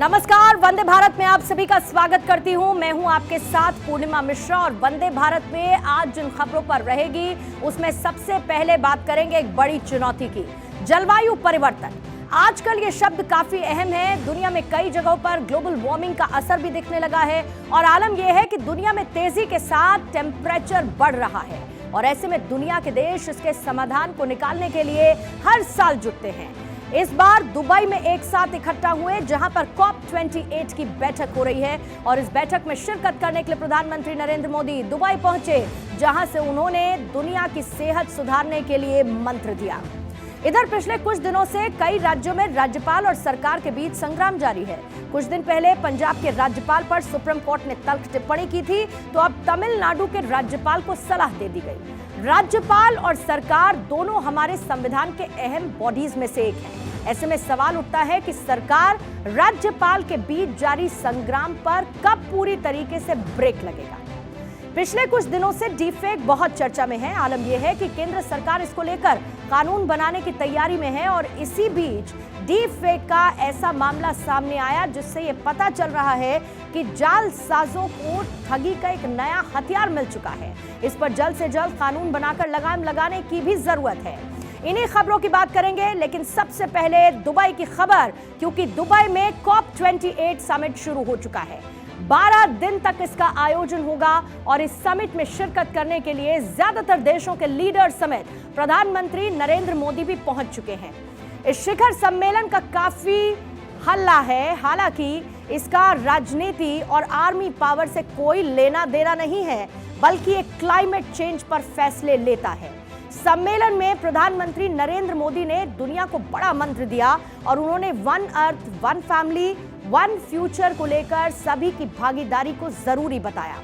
नमस्कार, वंदे भारत में आप सभी का स्वागत करती हूं। मैं हूं आपके साथ पूर्णिमा मिश्रा और वंदे भारत में आज जिन खबरों पर रहेगी उसमें सबसे पहले बात करेंगे एक बड़ी चुनौती की, जलवायु परिवर्तन। आजकल ये शब्द काफी अहम है। दुनिया में कई जगहों पर ग्लोबल वार्मिंग का असर भी दिखने लगा है और आलम यह है कि दुनिया में तेजी के साथ टेम्परेचर बढ़ रहा है और ऐसे में दुनिया के देश इसके समाधान को निकालने के लिए हर साल जुटते हैं। इस बार दुबई में एक साथ इकट्ठा हुए जहां पर COP28 की बैठक हो रही है और इस बैठक में शिरकत करने के लिए प्रधानमंत्री नरेंद्र मोदी दुबई पहुंचे, जहां से उन्होंने दुनिया की सेहत सुधारने के लिए मंत्र दिया। इधर पिछले कुछ दिनों से कई राज्यों में राज्यपाल और सरकार के बीच संग्राम जारी है। कुछ दिन पहले पंजाब के राज्यपाल पर सुप्रीम कोर्ट ने तल्ख टिप्पणी की थी, तो अब तमिलनाडु के राज्यपाल को सलाह दे दी गई। राज्यपाल और सरकार दोनों हमारे संविधान के अहम बॉडीज में से एक है। ऐसे में सवाल उठता है कि सरकार राज्यपाल के बीच जारी संग्राम पर कब पूरी तरीके से ब्रेक लगेगा। पिछले कुछ दिनों से डीफेक बहुत चर्चा में है। आलम यह है कि केंद्र सरकार इसको लेकर कानून बनाने की तैयारी में है और इसी बीच डीफेक का ऐसा मामला सामने आया जिससे यह पता चल रहा है कि जालसाजों को ठगी का एक नया हथियार मिल चुका है। इस पर जल्द से जल्द कानून बनाकर लगाम लगाने की भी जरूरत है। इन्हीं खबरों की बात करेंगे, लेकिन सबसे पहले दुबई की खबर, क्योंकि दुबई में COP28 समिट शुरू हो चुका है। 12 दिन तक इसका आयोजन होगा और इस समिट में शिरकत करने के लिए ज्यादातर देशों के लीडर समेत प्रधानमंत्री नरेंद्र मोदी भी पहुंच चुके हैं। इस शिखर सम्मेलन का काफी हल्ला है, हालांकि इसका राजनीति और आर्मी पावर से कोई लेना देना नहीं है, बल्कि एक क्लाइमेट चेंज पर फैसले लेता है। सम्मेलन में प्रधानमंत्री नरेंद्र मोदी ने दुनिया को बड़ा मंत्र दिया और उन्होंने one earth, one family, one future को लेकर सभी की भागीदारी को जरूरी बताया।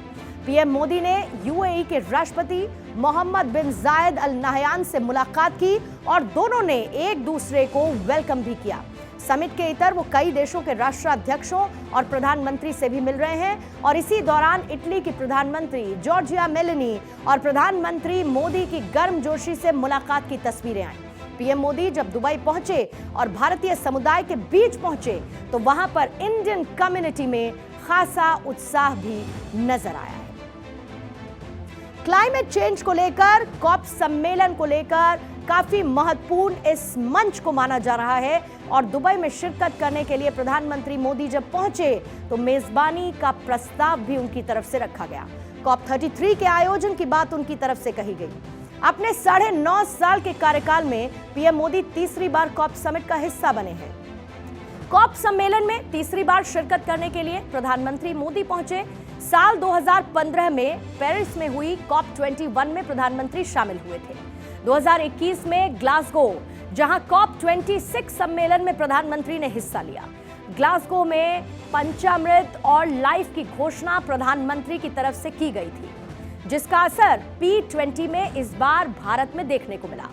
पीएम मोदी ने यूएई के राष्ट्रपति मोहम्मद बिन जायद अल नहयान से मुलाकात की और दोनों ने एक दूसरे को वेलकम भी किया। समिट के इतर वो कई देशों के राष्ट्राध्यक्षों और प्रधानमंत्री से भी मिल रहे हैं और इसी दौरान इटली की प्रधानमंत्री जॉर्जिया मेलोनी और प्रधानमंत्री मोदी की गर्मजोशी से मुलाकात की तस्वीरें आई। पीएम मोदी जब दुबई पहुंचे और भारतीय समुदाय के बीच पहुंचे तो वहां पर इंडियन कम्युनिटी में खासा उत्साह भी नजर आया है। क्लाइमेट चेंज को लेकर, कॉप सम्मेलन को लेकर काफी महत्वपूर्ण इस मंच को माना जा रहा है और दुबई में शिरकत करने के लिए प्रधानमंत्री मोदी जब पहुंचे तो मेजबानी का प्रस्ताव भी उनकी तरफ से रखा गया। COP33 के आयोजन की बात उनकी तरफ से कही गई। अपने 9.5 साल के कार्यकाल में पीएम मोदी तीसरी बार कॉप समिट का हिस्सा बने हैं। कॉप सम्मेलन में तीसरी बार शिरकत करने के लिए प्रधानमंत्री मोदी पहुंचे। साल 2015 में पेरिस में हुई COP21 में प्रधानमंत्री शामिल हुए थे। 2021 में ग्लासगो, जहां COP26 सम्मेलन में प्रधानमंत्री ने हिस्सा लिया। ग्लासगो में पंचामृत और लाइफ की घोषणा प्रधानमंत्री की तरफ से की गई थी, जिसका असर P20 में इस बार भारत में देखने को मिला।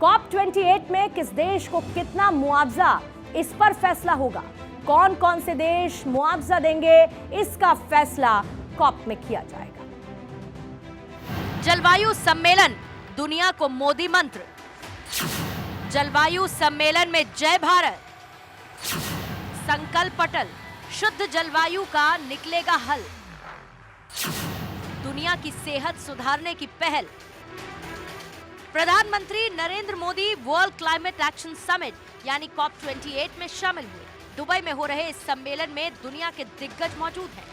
COP28 में किस देश को कितना मुआवजा, इस पर फैसला होगा। कौन कौन से देश मुआवजा देंगे, इसका फैसला COP में किया जाएगा। जलवायु सम्मेलन, दुनिया को मोदी मंत्र। जलवायु सम्मेलन में जय भारत, संकल्प अटल, शुद्ध जलवायु का निकलेगा हल, दुनिया की सेहत सुधारने की पहल। प्रधानमंत्री Narendra Modi world climate action summit यानी COP28 में शामिल हुए। दुबई में हो रहे इस सम्मेलन में दुनिया के दिग्गज मौजूद हैं।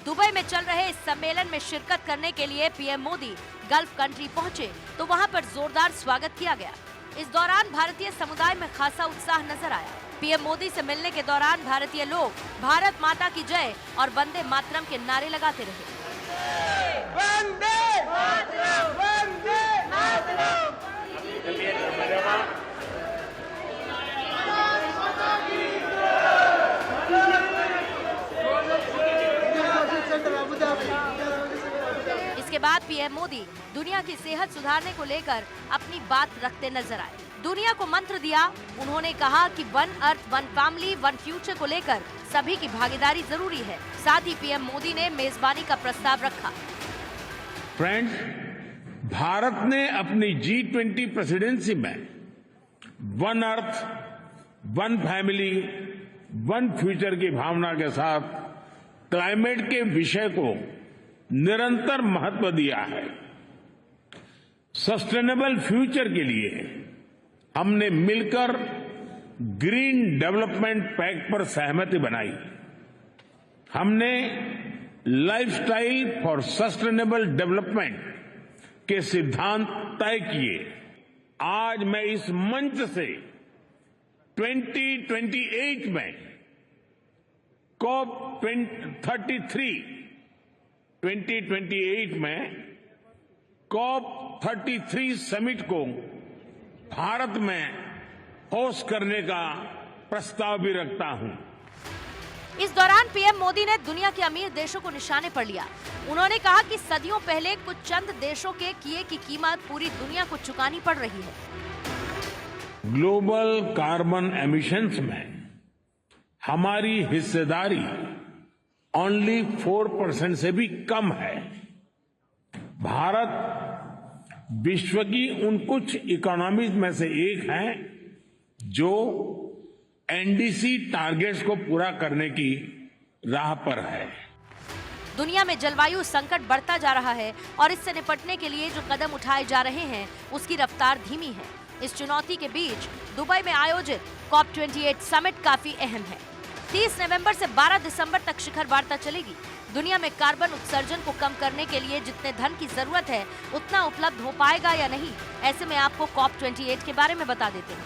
दुबई में चल रहे इस सम्मेलन में शिरकत करने के लिए पीएम मोदी गल्फ कंट्री पहुंचे तो वहां पर जोरदार स्वागत किया गया। इस दौरान भारतीय समुदाय में खासा उत्साह नजर आया। पीएम मोदी से मिलने के दौरान भारतीय लोग भारत माता की जय और वंदे मातरम के नारे लगाते रहे। वंदे मातरम, वंदे मातरम। इसके बाद पीएम मोदी दुनिया की सेहत सुधारने को लेकर अपनी बात रखते नजर आए। दुनिया को मंत्र दिया। उन्होंने कहा कि one earth, one family, one future को लेकर सभी की भागीदारी जरूरी है। साथ ही पीएम मोदी ने मेजबानी का प्रस्ताव रखा। फ्रेंड्स, भारत ने अपनी G20 प्रेसिडेंसी में one earth, one family one future की भावना के साथ क्लाइमेट के विषय को निरंतर महत्व दिया है। सस्टेनेबल फ्यूचर के लिए हमने मिलकर ग्रीन डेवलपमेंट पैक्ट पर सहमति बनाई। हमने लाइफस्टाइल फॉर सस्टेनेबल डेवलपमेंट के सिद्धांत तय किए। आज मैं इस मंच से 2028 में COP 2028 में COP 33 समिट को भारत में होस्ट करने का प्रस्ताव भी रखता हूं। इस दौरान पीएम मोदी ने दुनिया के अमीर देशों को निशाने पर लिया। उन्होंने कहा कि सदियों पहले कुछ चंद देशों के किए की कीमत पूरी दुनिया को चुकानी पड़ रही है। ग्लोबल कार्बन एमिशंस में हमारी हिस्सेदारी ओनली 4% से भी कम है। भारत विश्व की उन कुछ इकोनॉमीज में से एक है जो एनडीसी टारगेट्स को पूरा करने की राह पर है। दुनिया में जलवायु संकट बढ़ता जा रहा है और इससे निपटने के लिए जो कदम उठाए जा रहे हैं उसकी रफ्तार धीमी है। इस चुनौती के बीच दुबई में आयोजित COP 28 समिट काफी अहम है। 30 नवंबर से 12 दिसंबर तक शिखर वार्ता चलेगी। दुनिया में कार्बन उत्सर्जन को कम करने के लिए जितने धन की जरूरत है उतना उपलब्ध हो पाएगा या नहीं, ऐसे में आपको COP 28 के बारे में बता देते हैं।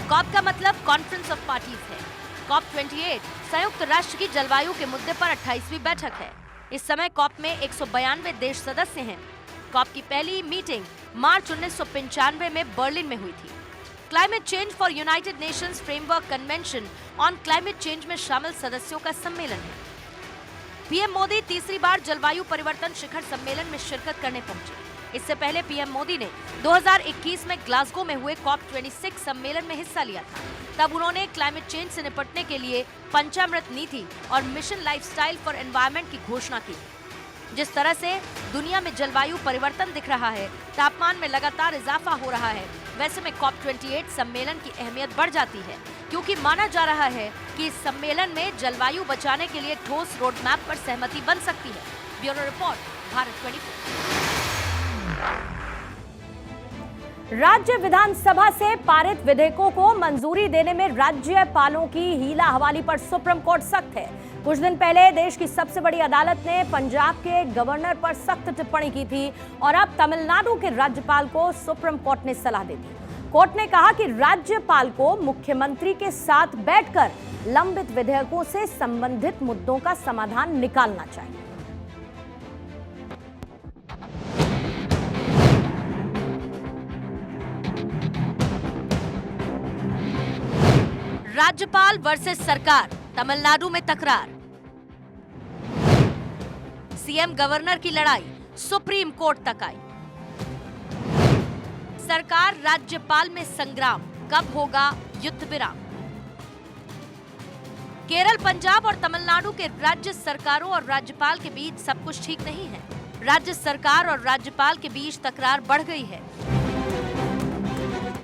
COP का मतलब कॉन्फ्रेंस ऑफ पार्टीज है। COP 28 संयुक्त राष्ट्र की जलवायु के मुद्दे पर 28वीं बैठक है। इस समय COP में 192 देश सदस्य हैं। COP की पहली मीटिंग मार्च 1995 में बर्लिन में हुई थी। Climate change for United Nations framework convention on climate change में शामिल सदस्यों का सम्मेलन है। पीएम मोदी तीसरी बार जलवायु परिवर्तन शिखर सम्मेलन में शिरकत करने पहुंचे। इससे पहले पीएम मोदी ने 2021 में ग्लासगो में हुए COP 26 सम्मेलन में हिस्सा लिया था। तब उन्होंने क्लाइमेट चेंज से निपटने के लिए पंचामृत नीति और मिशन लाइफस्टाइल फॉर एनवायरनमेंट की घोषणा की। जिस तरह से दुनिया में जलवायु परिवर्तन दिख रहा है, तापमान में लगातार इजाफा हो रहा है, वैसे में COP 28 सम्मेलन की अहमियत बढ़ जाती है, क्योंकि माना जा रहा है कि इस सम्मेलन में जलवायु बचाने के लिए ठोस रोड मैप पर सहमति बन सकती है। Bureau report, Bharat 24। राज्य विधानसभा से पारित विधेयकों को मंजूरी देने में राज्यपालों की हीला हवाली पर सुप्रीम कोर्ट सख्त है। कुछ दिन पहले देश की सबसे बड़ी अदालत ने पंजाब के गवर्नर पर सख्त टिप्पणी की थी और अब तमिलनाडु के राज्यपाल को सुप्रीम कोर्ट ने सलाह दी थी। कोर्ट ने कहा कि राज्यपाल को मुख्यमंत्री के साथ बैठकर लंबित विधेयकों से संबंधित मुद्दों का समाधान निकालना चाहिए। राज्यपाल वर्सेस सरकार, तमिलनाडु में तकरार। सीएम गवर्नर की लड़ाई सुप्रीम कोर्ट तक आई। सरकार राज्यपाल में संग्राम, कब होगा युद्ध विराम। केरल, पंजाब और तमिलनाडु के राज्य सरकारों और राज्यपाल के बीच सब कुछ ठीक नहीं है। राज्य सरकार और राज्यपाल के बीच तकरार बढ़ गई है।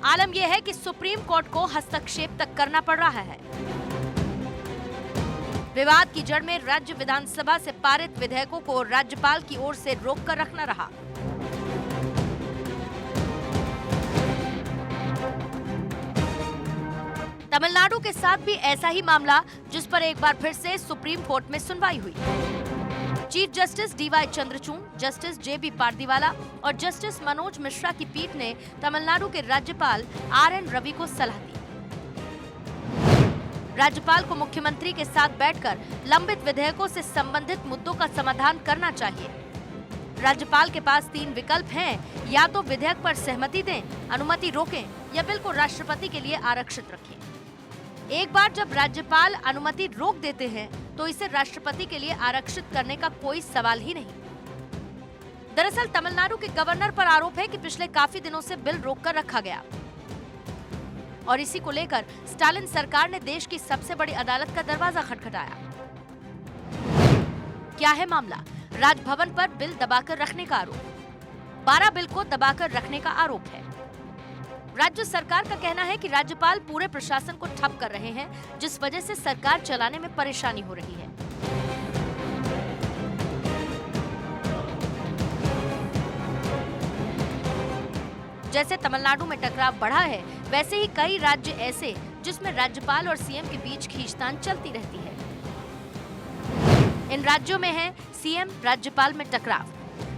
आलम यह है कि सुप्रीम कोर्ट को हस्तक्षेप तक करना पड़ रहा है। विवाद की जड़ में राज्य विधानसभा से पारित विधेयकों को राज्यपाल की ओर से रोककर रखना रहा। तमिलनाडु के साथ भी ऐसा ही मामला, जिस पर एक बार फिर से सुप्रीम कोर्ट में सुनवाई हुई। Chief justice DY Chandrachud, justice JB Pardiwala और जस्टिस मनोज मिश्रा की पीठ ने तमिलनाडु के राज्यपाल आरएन रवि को सलाह दी। राज्यपाल को मुख्यमंत्री के साथ बैठकर लंबित विधेयकों से संबंधित मुद्दों का समाधान करना चाहिए। राज्यपाल के पास 3 विकल्प हैं, या तो विधेयक पर सहमति दें, अनुमति रोकें या बिल को राष्ट्रपति के लिए आरक्षित रखें। एक बार जब राज्यपाल अनुमति रोक देते हैं तो इसे राष्ट्रपति के लिए आरक्षित करने का कोई सवाल ही नहीं। दरअसल तमिलनाडु के गवर्नर पर आरोप है कि पिछले काफी दिनों से बिल रोककर रखा गया और इसी को लेकर स्टालिन सरकार ने देश की सबसे बड़ी अदालत का दरवाजा खटखटाया। क्या है मामला? राजभवन पर बिल दबाकर रखने का आरोप। 12 बिल को दबाकर रखने का आरोप है। राज्य सरकार का कहना है कि राज्यपाल पूरे प्रशासन को ठप कर रहे हैं, जिस वजह से सरकार चलाने में परेशानी हो रही है। जैसे तमिलनाडु में टकराव बढ़ा है, वैसे ही कई राज्य ऐसे जिसमें राज्यपाल और सीएम के बीच खींचतान चलती रहती है। इन राज्यों में है सीएम राज्यपाल में टकराव,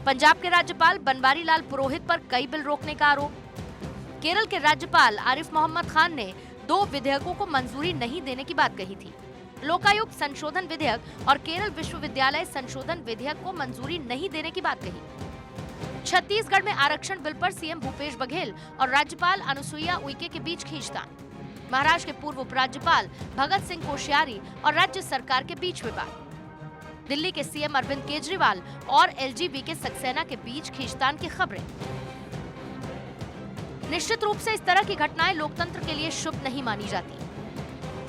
पंजाब के राज्यपाल बनवारी लाल पुरोहित पर कई बिल रोकने का आरोप, केरल के राज्यपाल आरिफ मोहम्मद खान ने 2 विधेयकों को मंजूरी नहीं देने की बात कही थी। लोकायुक्त संशोधन विधेयक और केरल विश्वविद्यालय संशोधन विधेयक को मंजूरी नहीं देने की बात कही। छत्तीसगढ़ में आरक्षण बिल पर सीएम भूपेश बघेल और राज्यपाल अनुसुईया उइके के बीच खींचतान, महाराष्ट्र के पूर्व उपराज्यपाल भगत सिंह कोश्यारी और राज्य सरकार के बीच विवाद, दिल्ली के सीएम अरविंद केजरीवाल और एलजीबी के सक्सेना के बीच खींचतान की खबरें। निश्चित रूप से इस तरह की घटनाएं लोकतंत्र के लिए शुभ नहीं मानी जाती।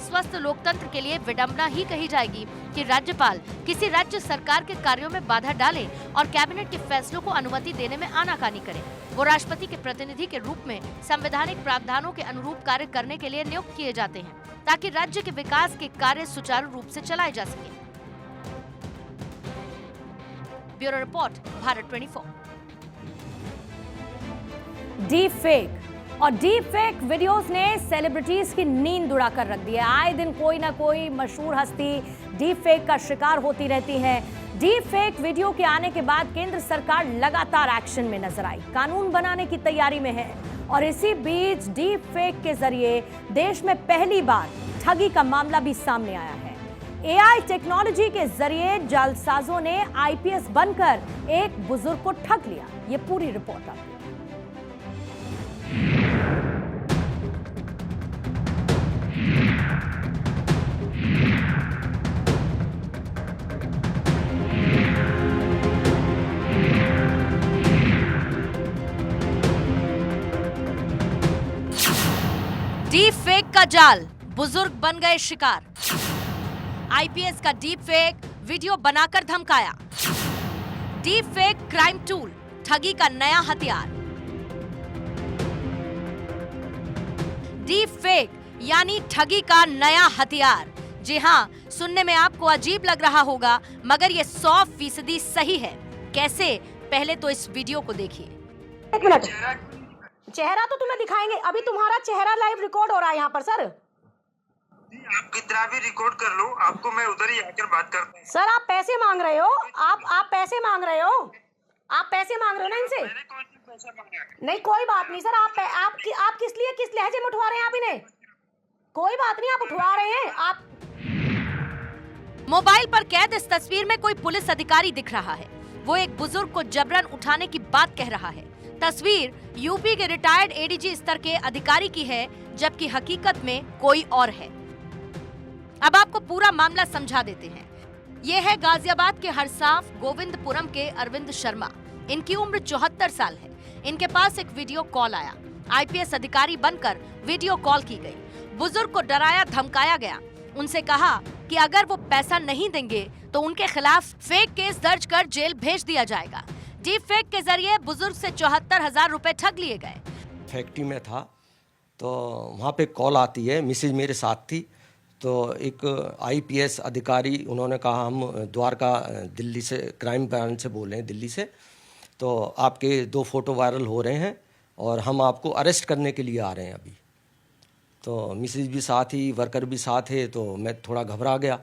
स्वस्थ लोकतंत्र के लिए विडंबना ही कही जाएगी कि राज्यपाल किसी राज्य सरकार के कार्यों में बाधा डाले और कैबिनेट के फैसलों को अनुमति देने में आनाकानी करे। वो राष्ट्रपति के प्रतिनिधि के रूप में संवैधानिक प्रावधानों के अनुरूप कार्य करने के लिए नियुक्त किए जाते हैं, ताकि राज्य के विकास के कार्य सुचारू रूप से चलाए जा सके। Bureau report, Bharat 24। Deep fake और डीप फेक वीडियोस ने सेलिब्रिटीज की नींद उड़ा कर रख दी है। आए दिन कोई ना कोई मशहूर हस्ती डीप फेक का शिकार होती रहती है। डीप फेक वीडियो के आने के बाद केंद्र सरकार लगातार एक्शन में नजर आई, कानून बनाने की तैयारी में है। और इसी बीच डीप फेक के जरिए देश में पहली बार ठगी का मामला भी सामने आया है। एआई टेक्नोलॉजी के जरिए जालसाजों ने आईपीएस बनकर एक बुजुर्ग को ठग लिया। ये पूरी रिपोर्ट आपको। डीप फेक का जाल, बुजुर्ग बन गए शिकार। आईपीएस का डीप फेक वीडियो बनाकर धमकाया। डीप फेक क्राइम टूल, ठगी का नया हथियार। डीप फेक यानी ठगी का नया हथियार। जी हाँ, सुनने में आपको अजीब लग रहा होगा, मगर ये 100% सही है। कैसे? पहले तो इस वीडियो को देखिए। एक मिनट, चेहरा तो तुम्हें दिखाएंगे, अभी तुम्हारा चेहरा लाइव रिकॉर्ड हो रहा है यहाँ पर सर। आप कितना भी रिकॉर्ड कर लो, आपको मैं उधर ही आकर बात करता हूँ। सर आप पैसे मांग रहे हो, आप पैसे मांग रहे हो, आप पैसे मांग रहे हो ना इनसे। मैंने कोई पैसा मांगा है? नहीं कोई बात नहीं सर, आप किस लिए, किस लहजे में उठवा रहे हैं आप इन्हें? कोई बात नहीं, आप उठवा रहे हैं। आप मोबाइल पर कैद इस तस्वीर में कोई पुलिस अधिकारी दिख रहा है। वो एक बुजुर्ग को जबरन उठाने की बात कह रहा है। तस्वीर यूपी के रिटायर्ड एडीजी स्तर के अधिकारी की है, जबकि हकीकत में कोई और है। अब आपको पूरा मामला समझा देते हैं। ये है गाजियाबाद के हरसाफ गोविंदपुरम के अरविंद शर्मा। इनकी उम्र 74 साल है। इनके पास एक वीडियो कॉल आया। आईपीएस अधिकारी बनकर वीडियो कॉल की गई। बुजुर्ग को डराया धमकाया गया। उनसे कहा कि अगर वो पैसा नहीं देंगे तो उनके खिलाफ फेक केस दर्ज कर जेल भेज दिया जाएगा। डीप फेक के जरिए बुजुर्ग से 74,000 रुपए ठग लिए गए। फैक्ट्री में था तो वहाँ पे कॉल आती है, मिसेज मेरे साथ थी, तो एक आईपीएस अधिकारी उन्होंने कहा हम द्वारका दिल्ली से क्राइम ब्रांच से बोल रहे हैं, दिल्ली से, तो आपके 2 फोटो वायरल हो रहे हैं और हम आपको अरेस्ट करने के लिए आ रहे हैं अभी। तो मिसेज भी साथ ही, वर्कर भी साथ है, तो मैं थोड़ा घबरा गया।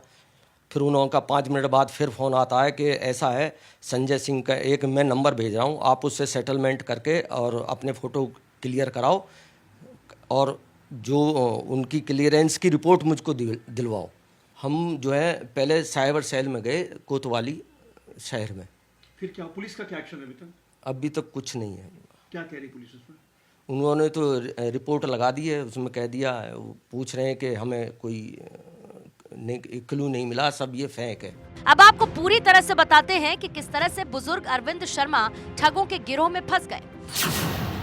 फिर उनका 5 मिनट बाद फिर फ़ोन आता है कि ऐसा है, संजय सिंह का एक मैं नंबर भेज रहा हूँ, आप उससे सेटलमेंट करके और अपने फ़ोटो क्लियर कराओ और जो उनकी क्लियरेंस की रिपोर्ट मुझको दिलवाओ। हम जो है पहले साइबर सेल में गए कोतवाली शहर में। फिर क्या पुलिस का क्या एक्शन है अभी तक? अभी तक कुछ नहीं है। क्या कह रही पुलिस उसमें? उन्होंने तो रिपोर्ट लगा दी है, उसमें कह दिया, पूछ रहे हैं कि हमें कोई क्लू नहीं मिला, सब ये फेक है। अब आपको पूरी तरह से बताते हैं कि किस तरह से बुजुर्ग अरविंद शर्मा ठगों के गिरोह में फंस गए।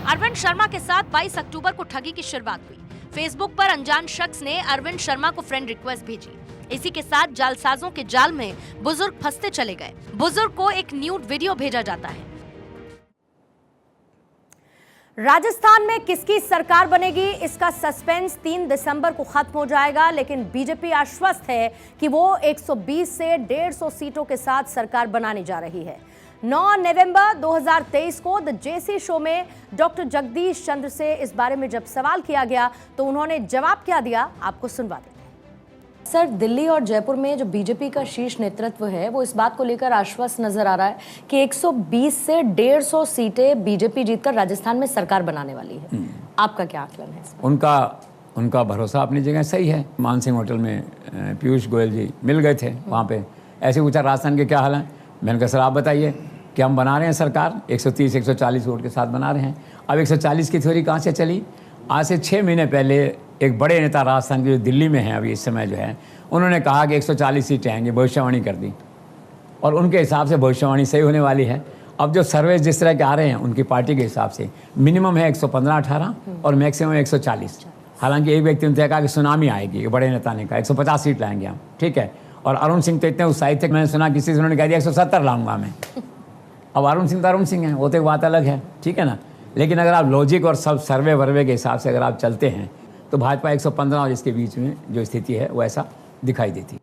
अरविंद शर्मा के साथ 22 अक्टूबर को ठगी की शुरुआत हुई। फेसबुक पर अनजान शख्स ने अरविंद शर्मा को फ्रेंड रिक्वेस्ट भेजी। इसी के साथ जालसाजों के जाल में बुजुर्ग फंसते चले गए। बुजुर्ग को एक न्यूड वीडियो भेजा जाता है। राजस्थान में किसकी सरकार बनेगी, इसका सस्पेंस 3 दिसंबर को खत्म हो जाएगा, लेकिन बीजेपी आश्वस्त है कि वो 120 से 150 सीटों के साथ सरकार बनाने जा रही है। 9 नवंबर 2023 को द जेसी शो में डॉक्टर जगदीश चंद्र से इस बारे में जब सवाल किया गया तो उन्होंने जवाब क्या दिया, आपको सुनवा देते हैं। सर, दिल्ली और जयपुर में जो बीजेपी का शीर्ष नेतृत्व है वो इस बात को लेकर आश्वस्त नजर आ रहा है कि 120 से 150 सीटें बीजेपी जीतकर राजस्थान में सरकार बनाने वाली है। आपका क्या आकलन है? उनका भरोसा अपनी जगह सही है। मानसिंह होटल में पीयूष गोयल जी मिल गए थे वहाँ पे, ऐसे पूछा राजस्थान के क्या हाल है। मैंने कहा सर आप बताइए कि हम बना रहे हैं सरकार 130-140 वोट के साथ बना रहे हैं। अब 140 की थ्योरी कहाँ से चली? आज से 6 महीने पहले एक बड़े नेता राजस्थान के जो दिल्ली में हैं अभी इस समय जो है, उन्होंने कहा कि 140 सीटें आएंगी, भविष्यवाणी कर दी और उनके हिसाब से भविष्यवाणी सही होने वाली है। अब जो सर्वे जिस तरह के आ रहे हैं उनकी पार्टी के हिसाब से मिनिमम है 115-18 और मैक्सिमम 140। हालांकि एक व्यक्ति ने कहा कि सुनामी आएगी, बड़े नेता ने कहा 150 सीट लाएंगे हम, ठीक है। और अरुण सिंह तो इतने उत्साहित थे, मैंने सुना किसी से उन्होंने कह दिया 170 लाऊंगा मैं। अब अरुण सिंह तो अरुण सिंह है, वो तो एक बात अलग है, ठीक है ना। लेकिन अगर आप लॉजिक और सब सर्वे वर्वे के हिसाब से अगर आप चलते हैं तो भाजपा 115 और इसके बीच में जो स्थिति है वो ऐसा दिखाई देती है।